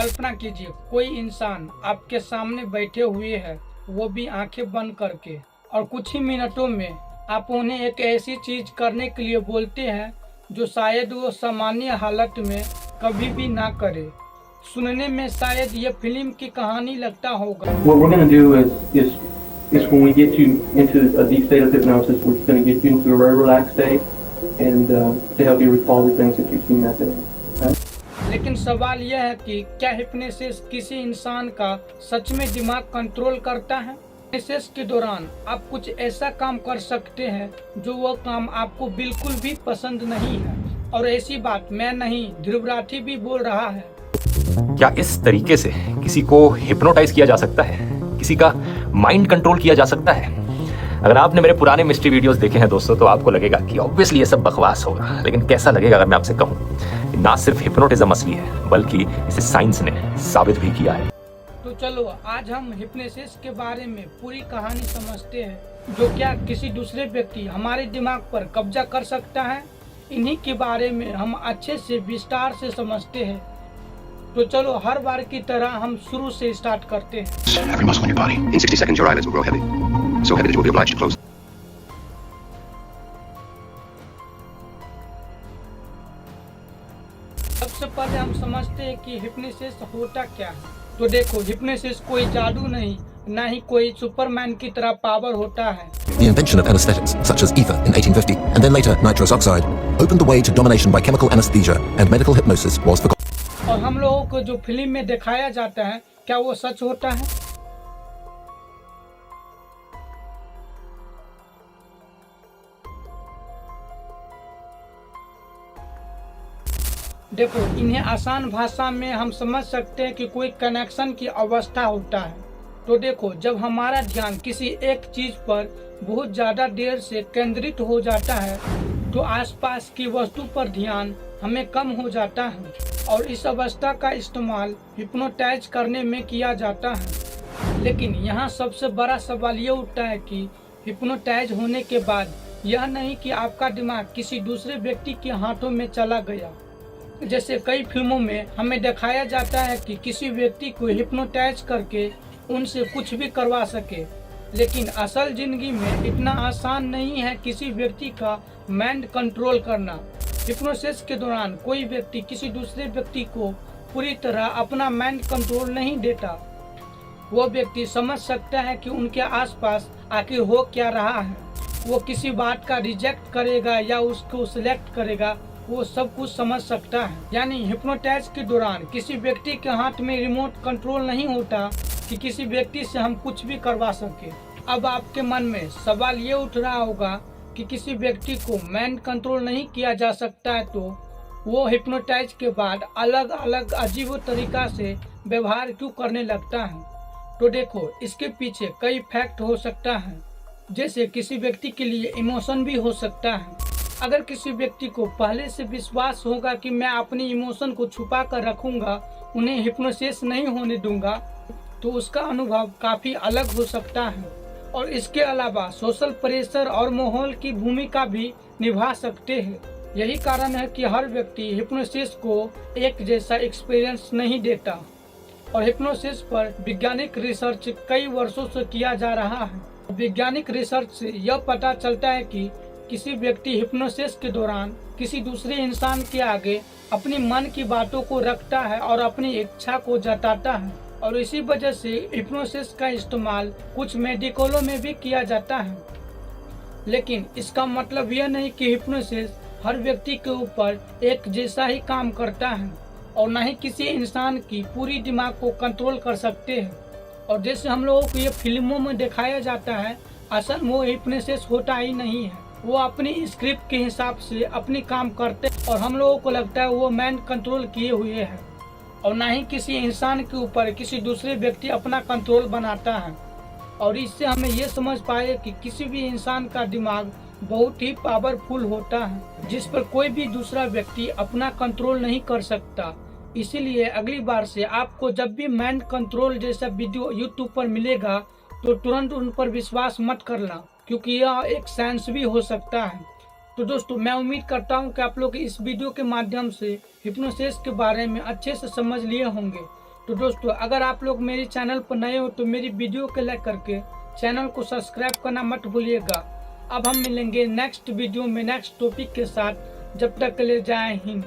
कल्पना कीजिए कोई इंसान आपके सामने बैठे हुए है, वो भी आंखें बंद करके, और कुछ ही मिनटों में आप उन्हें एक ऐसी चीज करने के लिए बोलते हैं जो शायद वो सामान्य हालत में कभी भी ना करे। सुनने में शायद ये फिल्म की कहानी लगता होगा। What we're going to do is when we get you into a deep state of hypnosis, we're going to get you into a very relaxed state and to help you recall the things that you've seen that day. Okay? लेकिन सवाल यह है कि क्या hypnosis किसी इंसान का सच में दिमाग कंट्रोल करता है? हिप्नोसिस के दौरान आप कुछ ऐसा काम कर सकते हैं जो वो काम आपको बिल्कुल भी पसंद नहीं है, और ऐसी बात मैं नहीं, ध्रुव राठी भी बोल रहा है। क्या इस तरीके से किसी को हिप्नोटाइज किया जा सकता है? किसी का माइंड कंट्रोल किया जा सकता है? अगर आपने मेरे पुराने मिस्ट्री वीडियोस देखे हैं दोस्तों, तो आपको लगेगा कि ऑब्वियसली ये सब बकवास होगा, लेकिन कैसा लगेगा अगर मैं आपसे कहूँ ना सिर्फ हिप्नोटिज्म असली है, बल्कि इसे साइंस ने साबित भी किया है। तो चलो आज हम हिप्नोसिस के बारे में पूरी कहानी समझते हैं। जो क्या किसी दूसरे व्यक्ति हमारे दिमाग पर कब्जा कर सकता है, इन्हीं के बारे में हम अच्छे से विस्तार से समझते हैं। तो चलो हर बार की तरह हम शुरू से स्टार्ट करते हैं। Every muscle in your body. In 60 seconds, your eyelids will grow heavy. So heavy that you will be obliged to close. सबसे पहले हम समझते हैं कि हिप्नोसिस होता क्या है। तो देखो, हिप्नोसिस कोई जादू नहीं, ना ही कोई सुपरमैन की तरह पावर होता है। The invention of anesthetics, such as ether in 1850, and then later nitrous oxide, opened the way to domination by chemical anesthesia, and medical hypnosis was forgotten. और हम लोगों को जो फिल्म में दिखाया जाता है, क्या वो सच होता है? देखो, इन्हें आसान भाषा में हम समझ सकते हैं कि कोई कनेक्शन की अवस्था होता है। तो देखो, जब हमारा ध्यान किसी एक चीज पर बहुत ज्यादा देर से केंद्रित हो जाता है, तो आसपास की वस्तु पर ध्यान हमें कम हो जाता है, और इस अवस्था का इस्तेमाल हिप्नोटाइज करने में किया जाता है। लेकिन यहाँ सबसे बड़ा सवाल ये उठता है कि हिप्नोटाइज होने के बाद यह नहीं कि आपका दिमाग किसी दूसरे व्यक्ति के हाथों में चला गया। जैसे कई फिल्मों में हमें दिखाया जाता है कि किसी व्यक्ति को हिप्नोटाइज करके उनसे कुछ भी करवा सके, लेकिन असल जिंदगी में इतना आसान नहीं है किसी व्यक्ति का माइंड कंट्रोल करना। हिप्नोसिस के दौरान कोई व्यक्ति किसी दूसरे व्यक्ति को पूरी तरह अपना माइंड कंट्रोल नहीं देता। वो व्यक्ति समझ सकता है कि उनके आसपास आखिर हो क्या रहा है, वो किसी बात का रिजेक्ट करेगा या उसको सिलेक्ट करेगा, वो सब कुछ समझ सकता है। यानी हिप्नोटाइज के दौरान किसी व्यक्ति के हाथ में रिमोट कंट्रोल नहीं होता कि किसी व्यक्ति से हम कुछ भी करवा सके। अब आपके मन में सवाल ये उठ रहा होगा कि किसी व्यक्ति को माइंड कंट्रोल नहीं किया जा सकता है, तो वो हिप्नोटाइज के बाद अलग अलग अजीब तरीका से व्यवहार क्यों करने लगता है? तो देखो, इसके पीछे कई फैक्ट हो सकता है। जैसे किसी व्यक्ति के लिए इमोशन भी हो सकता है। अगर किसी व्यक्ति को पहले से विश्वास होगा कि मैं अपनी इमोशन को छुपा कर रखूंगा, उन्हें हिप्नोसिस नहीं होने दूंगा, तो उसका अनुभव काफी अलग हो सकता है। और इसके अलावा सोशल प्रेशर और माहौल की भूमिका भी निभा सकते हैं। यही कारण है कि हर व्यक्ति हिप्नोसिस को एक जैसा एक्सपीरियंस नहीं देता, और हिप्नोसिस पर वैज्ञानिक रिसर्च कई वर्षों से किया जा रहा है। वैज्ञानिक रिसर्च से यह पता चलता है कि किसी व्यक्ति हिप्नोसिस के दौरान किसी दूसरे इंसान के आगे अपनी मन की बातों को रखता है और अपनी इच्छा को जताता है, और इसी वजह से हिप्नोसिस का इस्तेमाल कुछ मेडिकलों में भी किया जाता है। लेकिन इसका मतलब यह नहीं कि हिप्नोसिस हर व्यक्ति के ऊपर एक जैसा ही काम करता है, और न ही किसी इंसान की पूरी दिमाग को कंट्रोल कर सकते हैं। और जैसे हम लोगों को ये फिल्मों में दिखाया जाता है, असल वो हिप्नोसिस होता ही नहीं है। वो अपनी स्क्रिप्ट के हिसाब से अपनी काम करते हैं, और हम लोगों को लगता है वो माइंड कंट्रोल किए हुए हैं, और ना ही किसी इंसान के ऊपर किसी दूसरे व्यक्ति अपना कंट्रोल बनाता है। और इससे हमें ये समझ पाए कि किसी भी इंसान का दिमाग बहुत ही पावरफुल होता है, जिस पर कोई भी दूसरा व्यक्ति अपना कंट्रोल नहीं कर सकता। इसीलिए अगली बार से आपको जब भी माइंड कंट्रोल जैसा वीडियो यूट्यूब पर मिलेगा, तो तुरंत उन पर विश्वास मत करना, क्योंकि यह एक साइंस भी हो सकता है। तो दोस्तों, मैं उम्मीद करता हूं कि आप लोग इस वीडियो के माध्यम से हिप्नोसिस के बारे में अच्छे से समझ लिए होंगे। तो दोस्तों अगर आप लोग मेरे चैनल पर नए हो तो मेरी वीडियो को लाइक करके चैनल को सब्सक्राइब करना मत भूलिएगा। अब हम मिलेंगे नेक्स्ट वीडियो में नेक्स्ट टॉपिक के साथ। जब तक के लिए जय हिंद।